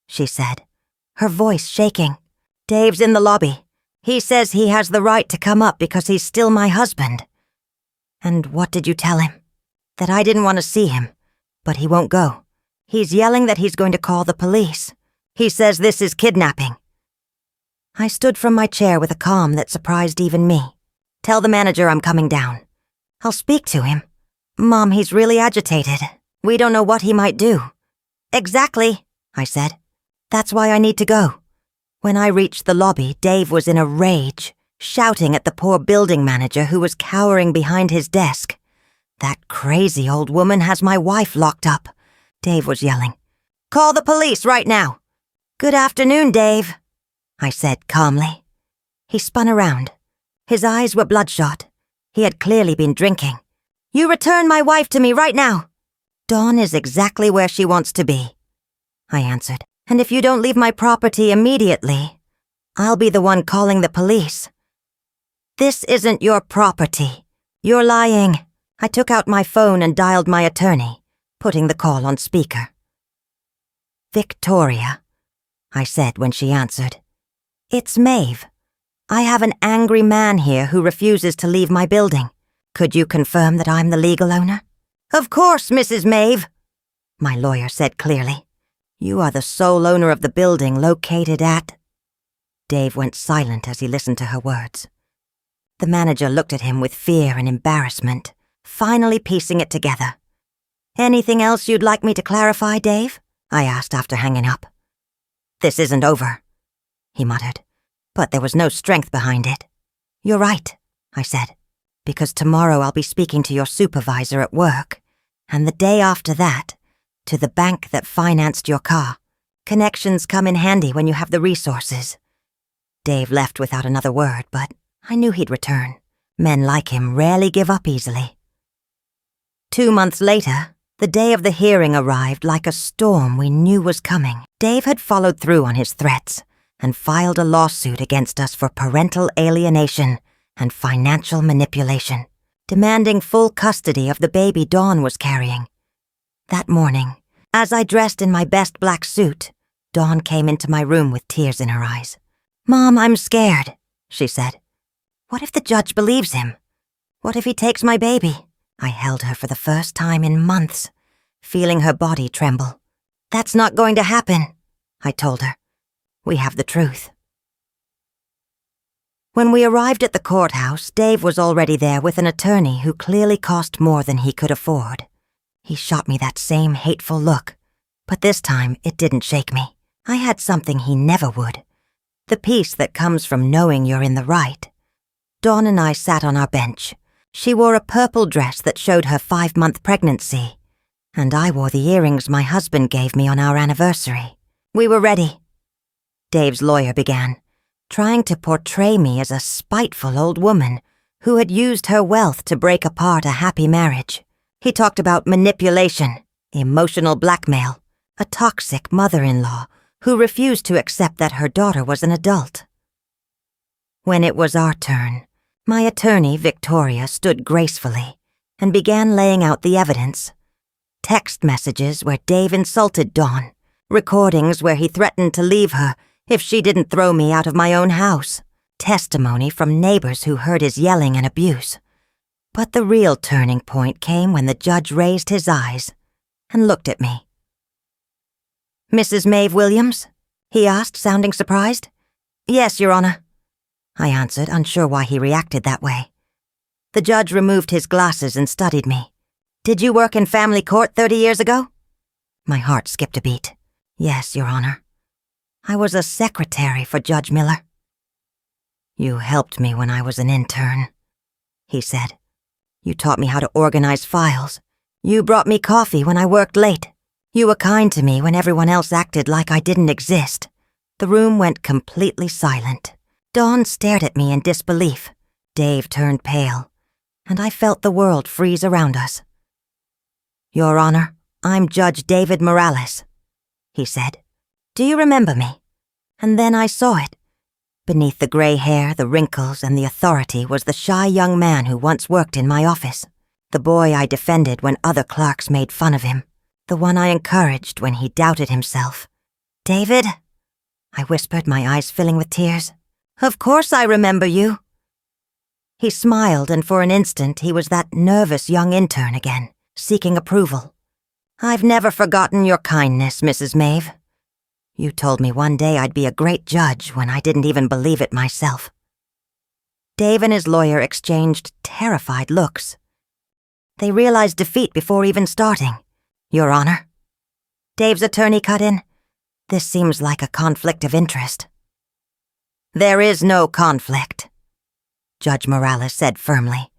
she said, her voice shaking. "Dave's in the lobby. He says he has the right to come up because he's still my husband." "And what did you tell him?" "That I didn't want to see him, but he won't go. He's yelling that he's going to call the police. He says this is kidnapping." I stood from my chair with a calm that surprised even me. "Tell the manager I'm coming down. I'll speak to him." "Mom, he's really agitated. We don't know what he might do." "Exactly," I said. "That's why I need to go." When I reached the lobby, Dave was in a rage, shouting at the poor building manager who was cowering behind his desk. "That crazy old woman has my wife locked up," Dave was yelling. "Call the police right now." "Good afternoon, Dave," I said calmly. He spun around. His eyes were bloodshot. He had clearly been drinking. "You return my wife to me right now." "Dawn is exactly where she wants to be," I answered. "And if you don't leave my property immediately, I'll be the one calling the police." "This isn't your property. You're lying." I took out my phone and dialed my attorney, putting the call on speaker. "Victoria," I said when she answered. "It's Maeve. I have an angry man here who refuses to leave my building. Could you confirm that I'm the legal owner?" "Of course, Mrs. Maeve," my lawyer said clearly. "You are the sole owner of the building located at—" Dave went silent as he listened to her words. The manager looked at him with fear and embarrassment, finally piecing it together. "Anything else you'd like me to clarify, Dave?" I asked after hanging up. "This isn't over," he muttered, but there was no strength behind it. "You're right," I said, "because tomorrow I'll be speaking to your supervisor at work, and the day after that, to the bank that financed your car. Connections come in handy when you have the resources." Dave left without another word, but I knew he'd return. Men like him rarely give up easily. 2 months later, the day of the hearing arrived like a storm we knew was coming. Dave had followed through on his threats and filed a lawsuit against us for parental alienation and financial manipulation, demanding full custody of the baby Dawn was carrying. That morning, as I dressed in my best black suit, Dawn came into my room with tears in her eyes. "Mom, I'm scared," she said. "What if the judge believes him? What if he takes my baby?" I held her for the first time in months, feeling her body tremble. "That's not going to happen," I told her. "We have the truth." When we arrived at the courthouse, Dave was already there with an attorney who clearly cost more than he could afford. He shot me that same hateful look, but this time it didn't shake me. I had something he never would. The peace that comes from knowing you're in the right. Dawn and I sat on our bench. She wore a purple dress that showed her 5-month pregnancy, and I wore the earrings my husband gave me on our anniversary. We were ready. Dave's lawyer began, trying to portray me as a spiteful old woman who had used her wealth to break apart a happy marriage. He talked about manipulation, emotional blackmail, a toxic mother-in-law who refused to accept that her daughter was an adult. When it was our turn, my attorney, Victoria, stood gracefully and began laying out the evidence. Text messages where Dave insulted Dawn, recordings where he threatened to leave her if she didn't throw me out of my own house, testimony from neighbors who heard his yelling and abuse. But the real turning point came when the judge raised his eyes and looked at me. "Mrs. Maeve Williams?" he asked, sounding surprised. "Yes, Your Honor," I answered, unsure why he reacted that way. The judge removed his glasses and studied me. "Did you work in family court 30 years ago?" My heart skipped a beat. "Yes, Your Honor. I was a secretary for Judge Miller." "You helped me when I was an intern," he said. "You taught me how to organize files. You brought me coffee when I worked late. You were kind to me when everyone else acted like I didn't exist." The room went completely silent. Dawn stared at me in disbelief. Dave turned pale, and I felt the world freeze around us. "Your Honor, I'm Judge David Morales," he said. "Do you remember me?" And then I saw it. Beneath the gray hair, the wrinkles, and the authority was the shy young man who once worked in my office. The boy I defended when other clerks made fun of him. The one I encouraged when he doubted himself. "David?" I whispered, my eyes filling with tears. "Of course I remember you." He smiled, and for an instant he was that nervous young intern again, seeking approval. "I've never forgotten your kindness, Mrs. Maeve. You told me one day I'd be a great judge when I didn't even believe it myself." Dave and his lawyer exchanged terrified looks. They realized defeat before even starting. "Your Honor." Dave's attorney cut in. "This seems like a conflict of interest." "There is no conflict," Judge Morales said firmly.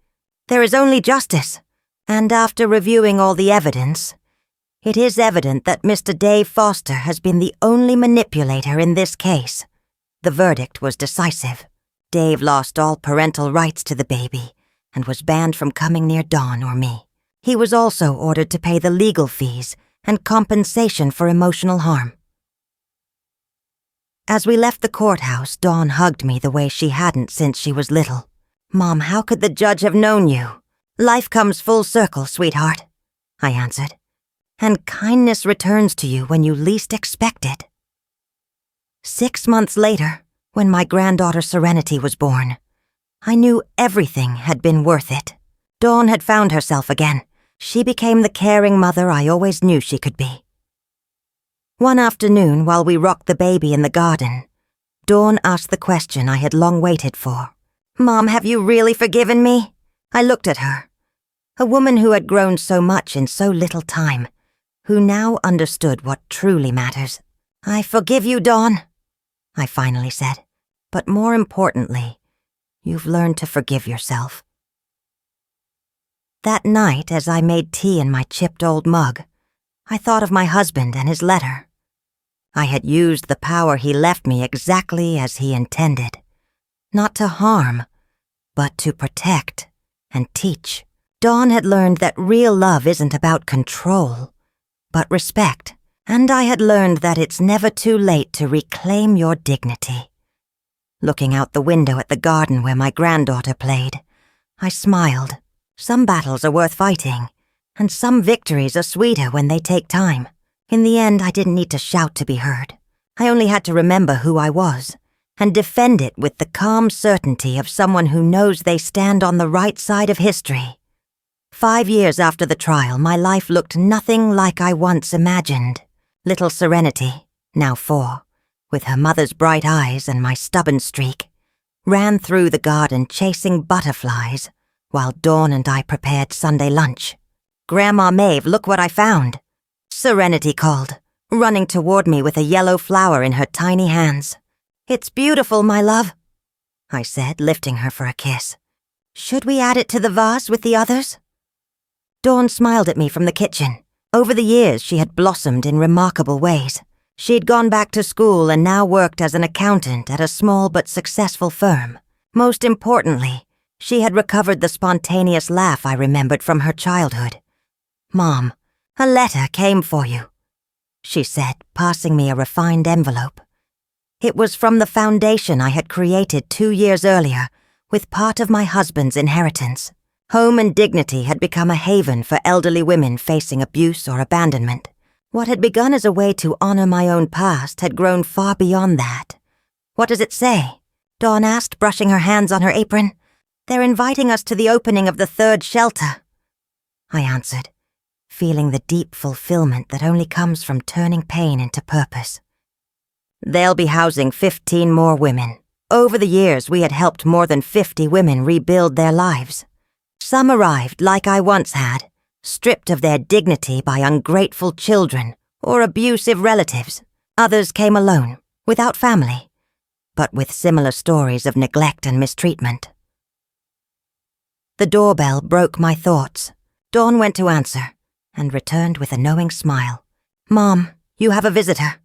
"There is only justice, and after reviewing all the evidence, it is evident that Mr. Dave Foster has been the only manipulator in this case." The verdict was decisive. Dave lost all parental rights to the baby and was banned from coming near Dawn or me. He was also ordered to pay the legal fees and compensation for emotional harm. As we left the courthouse, Dawn hugged me the way she hadn't since she was little. "Mom, how could the judge have known you? Life comes full circle, sweetheart," I answered. "And kindness returns to you when you least expect it." 6 months later, when my granddaughter Serenity was born, I knew everything had been worth it. Dawn had found herself again. She became the caring mother I always knew she could be. One afternoon, while we rocked the baby in the garden, Dawn asked the question I had long waited for. "Mom, have you really forgiven me?" I looked at her, a woman who had grown so much in so little time, who now understood what truly matters. "I forgive you, Dawn," I finally said. "But more importantly, you've learned to forgive yourself." That night, as I made tea in my chipped old mug, I thought of my husband and his letter. I had used the power he left me exactly as he intended. Not to harm, but to protect and teach. Dawn had learned that real love isn't about control, but respect. And I had learned that it's never too late to reclaim your dignity. Looking out the window at the garden where my granddaughter played, I smiled. Some battles are worth fighting, and some victories are sweeter when they take time. In the end, I didn't need to shout to be heard. I only had to remember who I was, and defend it with the calm certainty of someone who knows they stand on the right side of history. 5 years after the trial, my life looked nothing like I once imagined. Little Serenity, now 4, with her mother's bright eyes and my stubborn streak, ran through the garden chasing butterflies while Dawn and I prepared Sunday lunch. "Grandma Maeve, look what I found," Serenity called, running toward me with a yellow flower in her tiny hands. "It's beautiful, my love," I said, lifting her for a kiss. "Should we add it to the vase with the others?" Dawn smiled at me from the kitchen. Over the years, she had blossomed in remarkable ways. She'd gone back to school and now worked as an accountant at a small but successful firm. Most importantly, she had recovered the spontaneous laugh I remembered from her childhood. "Mom, a letter came for you," she said, passing me a refined envelope. It was from the foundation I had created 2 years earlier with part of my husband's inheritance. Home and Dignity had become a haven for elderly women facing abuse or abandonment. What had begun as a way to honor my own past had grown far beyond that. "What does it say?" Dawn asked, brushing her hands on her apron. "They're inviting us to the opening of the 3rd shelter," I answered, feeling the deep fulfillment that only comes from turning pain into purpose. "They'll be housing 15 more women. Over the years, we had helped more than 50 women rebuild their lives. Some arrived, like I once had, stripped of their dignity by ungrateful children or abusive relatives. Others came alone, without family, but with similar stories of neglect and mistreatment." The doorbell broke my thoughts. Dawn went to answer and returned with a knowing smile. "Mom, you have a visitor."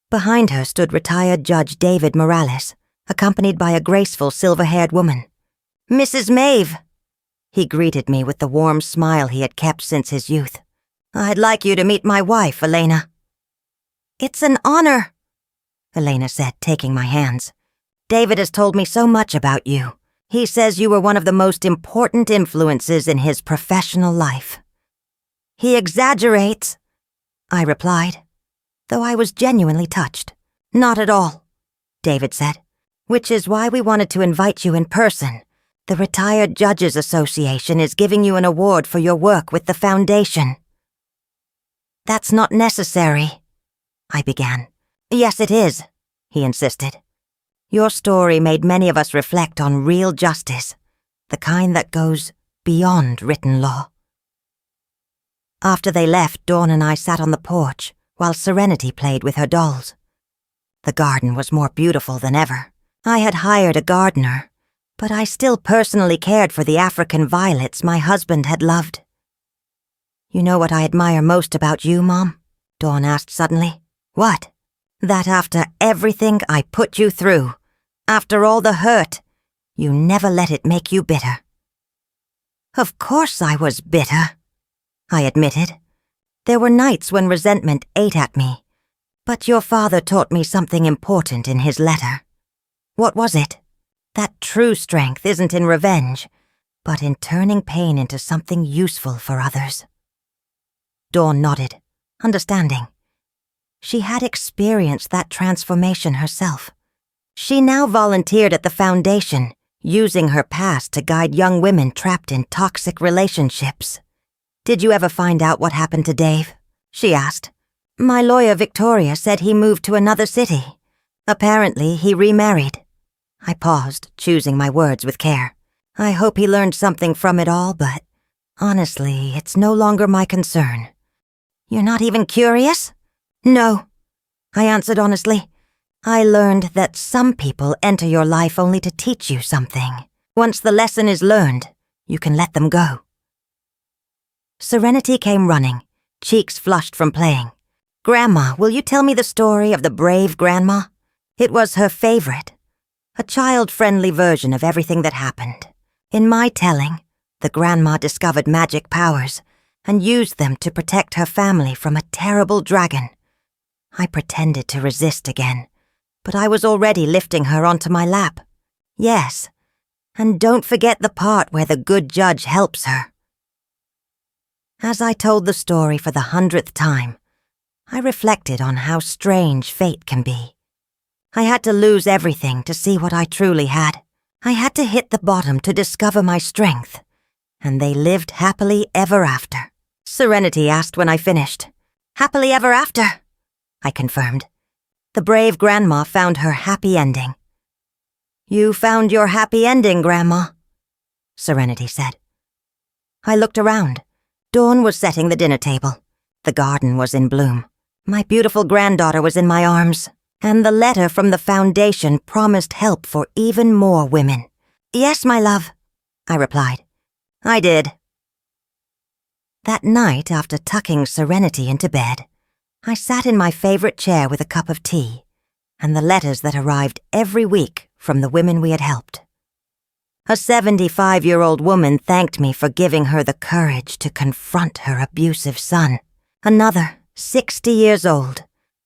Behind her stood retired Judge David Morales, accompanied by a graceful silver-haired woman. "Mrs. Maeve," he greeted me with the warm smile he had kept since his youth. "I'd like you to meet my wife, Elena." "It's an honor," Elena said, taking my hands. "David has told me so much about you. He says you were one of the most important influences in his professional life." "He exaggerates," I replied, though I was genuinely touched. "Not at all," David said, "which is why we wanted to invite you in person. The Retired Judges Association is giving you an award for your work with the foundation." "That's not necessary," I began. "Yes, it is," he insisted. "Your story made many of us reflect on real justice, the kind that goes beyond written law." After they left, Dawn and I sat on the porch while Serenity played with her dolls. The garden was more beautiful than ever. I had hired a gardener, but I still personally cared for the African violets my husband had loved. "You know what I admire most about you, Mom?" Dawn asked suddenly. "What?" "That after everything I put you through, after all the hurt, you never let it make you bitter." "Of course I was bitter," I admitted. "There were nights when resentment ate at me, but your father taught me something important in his letter." "What was it?" "That true strength isn't in revenge, but in turning pain into something useful for others." Dawn nodded, understanding. She had experienced that transformation herself. She now volunteered at the foundation, using her past to guide young women trapped in toxic relationships. "Did you ever find out what happened to Dave?" she asked. "My lawyer, Victoria, said he moved to another city. Apparently, he remarried." I paused, choosing my words with care. "I hope he learned something from it all, but honestly, it's no longer my concern." "You're not even curious?" "No," I answered honestly. "I learned that some people enter your life only to teach you something. Once the lesson is learned, you can let them go." Serenity came running, cheeks flushed from playing. "Grandma, will you tell me the story of the brave grandma?" It was her favorite. A child-friendly version of everything that happened. In my telling, the grandma discovered magic powers and used them to protect her family from a terrible dragon. I pretended to resist again, but I was already lifting her onto my lap. "Yes, and don't forget the part where the good judge helps her." As I told the story for the 100th time, I reflected on how strange fate can be. I had to lose everything to see what I truly had. I had to hit the bottom to discover my strength, and they lived happily ever after. Serenity asked when I finished. "Happily ever after," I confirmed. The brave grandma found her happy ending. "You found your happy ending, Grandma," Serenity said. I looked around. Dawn was setting the dinner table. The garden was in bloom. My beautiful granddaughter was in my arms, and the letter from the foundation promised help for even more women. "Yes, my love," I replied. "I did." That night, after tucking Serenity into bed, I sat in my favorite chair with a cup of tea and the letters that arrived every week from the women we had helped. A 75-year-old woman thanked me for giving her the courage to confront her abusive son. Another, 60 years old,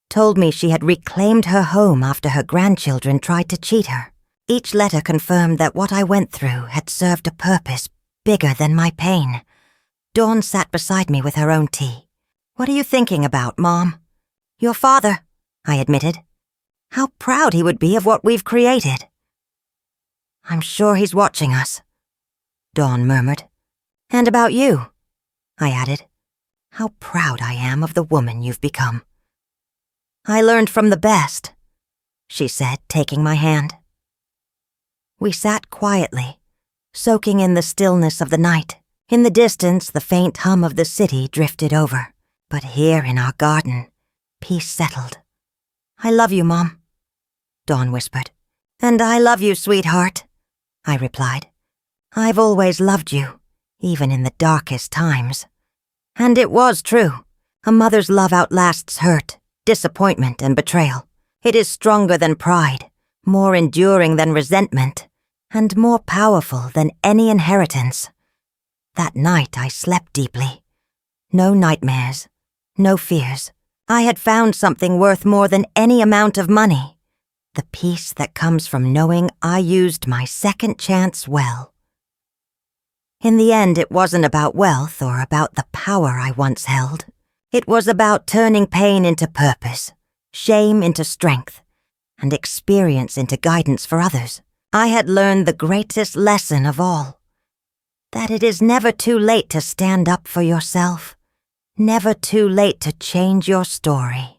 told me she had reclaimed her home after her grandchildren tried to cheat her. Each letter confirmed that what I went through had served a purpose bigger than my pain. Dawn sat beside me with her own tea. "What are you thinking about, Mom?" "Your father," I admitted. "How proud he would be of what we've created." "I'm sure he's watching us," Dawn murmured. "And about you," I added. "How proud I am of the woman you've become." "I learned from the best," she said, taking my hand. We sat quietly, soaking in the stillness of the night. In the distance, the faint hum of the city drifted over. But here in our garden, peace settled. "I love you, Mom," Dawn whispered. "And I love you, sweetheart," I replied. "I've always loved you, even in the darkest times." And it was true. A mother's love outlasts hurt, disappointment, and betrayal. It is stronger than pride, more enduring than resentment, and more powerful than any inheritance. That night I slept deeply. No nightmares, no fears. I had found something worth more than any amount of money. The peace that comes from knowing I used my second chance well. In the end, it wasn't about wealth or about the power I once held. It was about turning pain into purpose, shame into strength, and experience into guidance for others. I had learned the greatest lesson of all, that it is never too late to stand up for yourself, never too late to change your story.